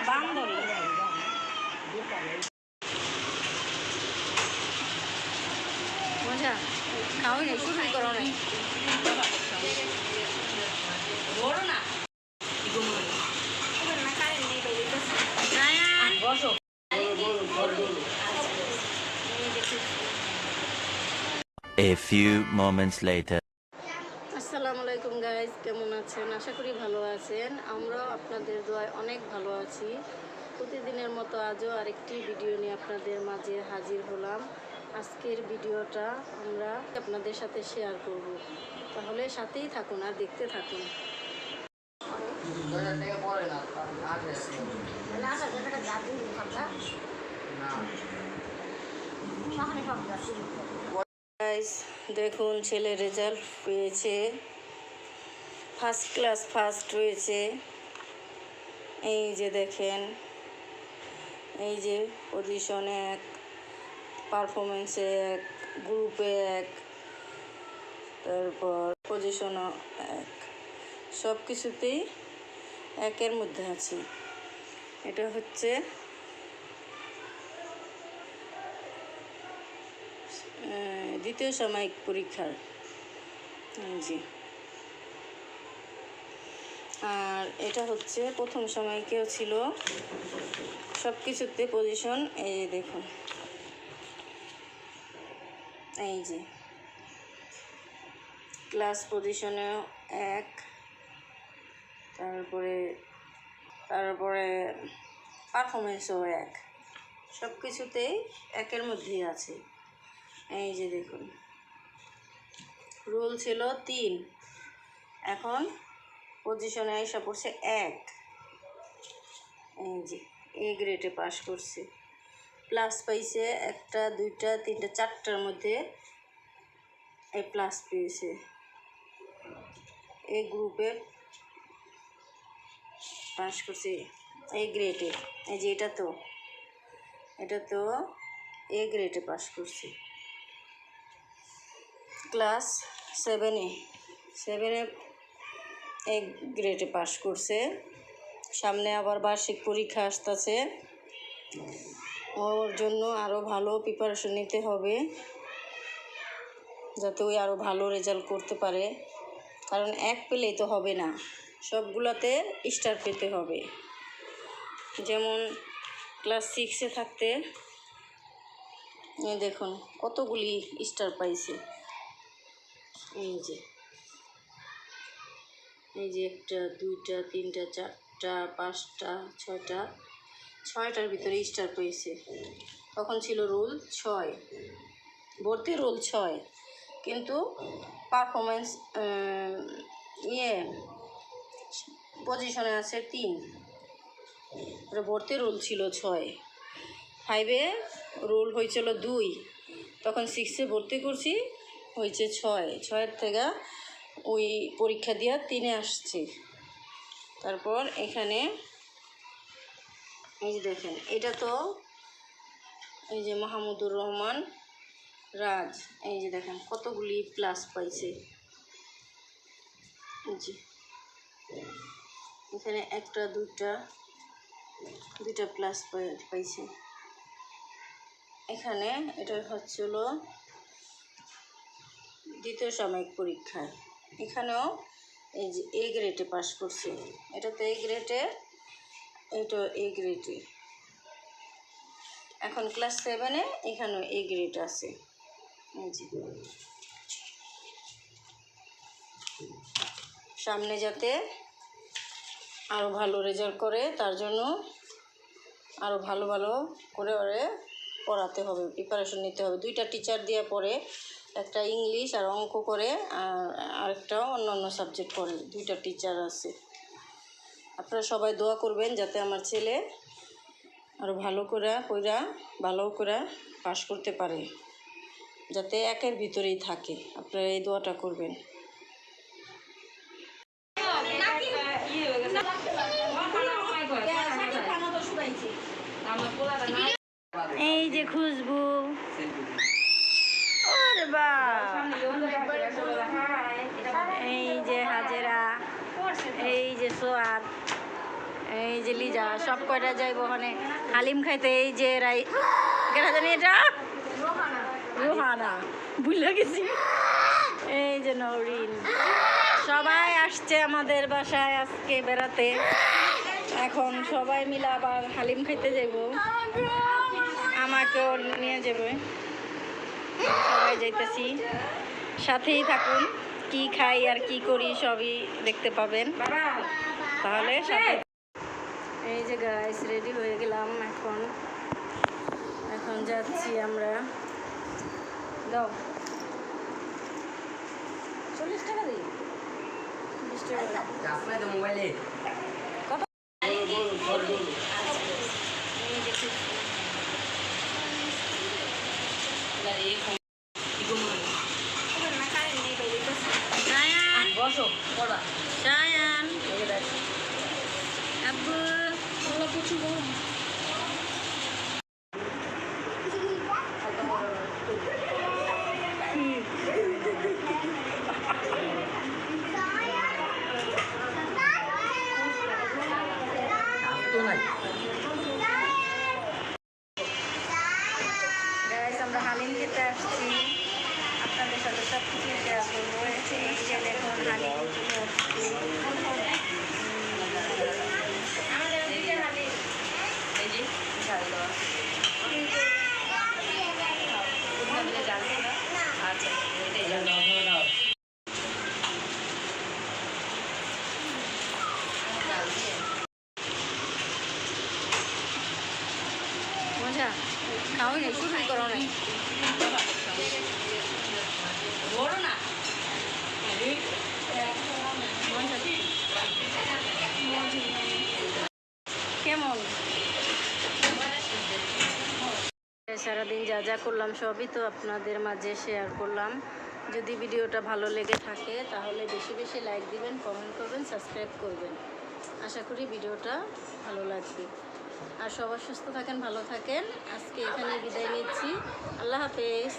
বান্দর মজা খাওয়াই নাই শুরুই করো নাই বড় না বসো A few moments later. আসসালামু আলাইকুম গাইজ, কেমন আছেন? আশা করি ভালো আছেন। আমরাও আপনাদের দোয়ায় অনেক ভালো আছি। প্রতিদিনের মতো আজও আরেকটি ভিডিও নিয়ে আপনাদের মাঝে হাজির হলাম। আজকের ভিডিওটা আমরা আপনাদের সাথে শেয়ার করব, তাহলে সাথেই থাকুন আর দেখতে থাকুন। গাইজ দেখুন, ছেলে রেজাল্ট পেয়েছে, ফার্স্ট ক্লাস ফার্স্ট হয়েছে। এই যে দেখেন, এই যে পজিশনে 1, পারফরমেন্সে 1, গ্রুপে 1, তারপর পজিশনও 1, সব কিছুতেই 1-এর মধ্যে আছি। এটা হচ্ছে দ্বিতীয় সাময়িক পরীক্ষার জি, আর এটা হচ্ছে প্রথম সাময়িকেও ছিল। সব কিছুতে পজিশন এই যে দেখুন, এই যে ক্লাস পজিশনেও 1, তারপরে পারফরমেন্সও 1, সব কিছুতেই 1-এর মধ্যেই আছে। এই যে দেখুন, রুল ছিল 3, এখন পজিশনে এসে পড়ছে 1। এই যে এ গ্রেডে পাস করছে, প্লাস পাইছে 1টা 2টা 3টা 4টার মধ্যে এ প্লাস পেয়েছে। এই গ্রুপে পাস করছে এ গ্রেডে। এই যে এটা তো এ গ্রেডে পাস করছে। ক্লাস 7-এ এ গ্রেডে পাস করছে। সামনে আবার বার্ষিক পরীক্ষা আসতেছে, ওর জন্য আরও ভালো প্রিপারেশন নিতে হবে, যাতে ওই আরও ভালো রেজাল্ট করতে পারে। কারণ 1 পেলেই তো হবে না, সবগুলোতে স্টার পেতে হবে। যেমন ক্লাস 6-এ থাকতে দেখুন কতগুলি স্টার পাইছে। এই যে 1টা 2টা 3টা 4টা 5টা 6টার ভিতরে স্টার পেয়েছে। তখন ছিল রুল 6, ভর্তি রুল 6, কিন্তু পারফরমেন্স পজিশনে আছে 3, ভর্তি রুল ছিল 6। 5-এ রুল হয়েছিল 2, তখন 6-এ ভর্তি করছি, হয়েছে 6-এর থেকে ওই পরীক্ষা দিয়া 3-এ আসছে। তারপর এখানে এই যে দেখেন, এটা তো এই যে মাহমুদুর রহমান রাজ, এই যে দেখেন কতগুলি প্লাস পাইছে। জি, এখানে 1টা 2টা প্লাস পাইছে। এখানে এটা হচ্ছিল দ্বিতীয় সাময়িক পরীক্ষায়, এখানেও এই যে এ গ্রেডে পাস করছে। এটা তো এ গ্রেডে, এটা এ গ্রেডে। এখন ক্লাস 7-এ এখানেও এ গ্রেড আছে। এই যে সামনে যাতে আরও ভালো রেজাল্ট করে, তার জন্য আরও ভালো করে ওরে পড়াতে হবে, প্রিপারেশন নিতে হবে। 2টা টিচার দিয়ে পড়ে, একটা ইংলিশ আর অঙ্ক করে, আর আরেকটাও অন্যান্য সাবজেক্ট করে। 2টা টিচার আছে। আপনারা সবাই দোয়া করবেন যাতে আমার ছেলে আরও ভালো করে পাস করতে পারে, যাতে 1-এর ভিতরেই থাকে। আপনারা এই দোয়াটা করবেন। এই যে খুশবু, এই যে হাজেরা, এই যে সোয়াদ, এই যে লিজা সব কয়টা যাইব ওখানে হালিম খাইতে। এই যে রাই কেনা জানি এটা রোহানা ভুলে গেছি। এই যে নরিন সবাই আসছে আমাদের বাসায় আজকে বেড়াতে। এখন সবাই মিলে আবার হালিম খাইতে যাইব, আমাকেও নিয়ে যাবে। সবাই যাইতেছি, সাথেই থাকুন। কি খাই আর কি করি সবই দেখতে পাবেন, তাহলে সাথে। এই যে গাইস রেডি হয়ে গেলাম, এখন এখন যাচ্ছি আমরা। দাও 40 টাকা দিই, 20 টাকা মোবাইলে কত? এই দেখি বসো পড়া Sayang, Abu, kalau kucu bau. তো নাই Guys, আমরা হালিম খেতে আসছি, আপনাদের সাথে সব কিছু শেয়ার করবো। এই যে দেখুন হালিম খেতে আসছি। আমাদের ওদিকে হালিম এই যে ঝাল দেওয়া জাল দেওয়া আচ্ছা এটাই জাল দেওয়া মজা খাও নাই, শুরু করো নাই। বড় না কেমন? সারাদিন যা যা করলাম সবই তো আপনাদের মাঝে শেয়ার করলাম। যদি ভিডিওটা ভালো লেগে থাকে তাহলে বেশি বেশি লাইক দিবেন, কমেন্ট করবেন, সাবস্ক্রাইব করবেন। আশা করি ভিডিওটা ভালো লাগবে। আর সবাই সুস্থ থাকেন, ভালো থাকেন। আজকে এখানে বিদায় নিচ্ছি। আল্লাহ হাফেজ।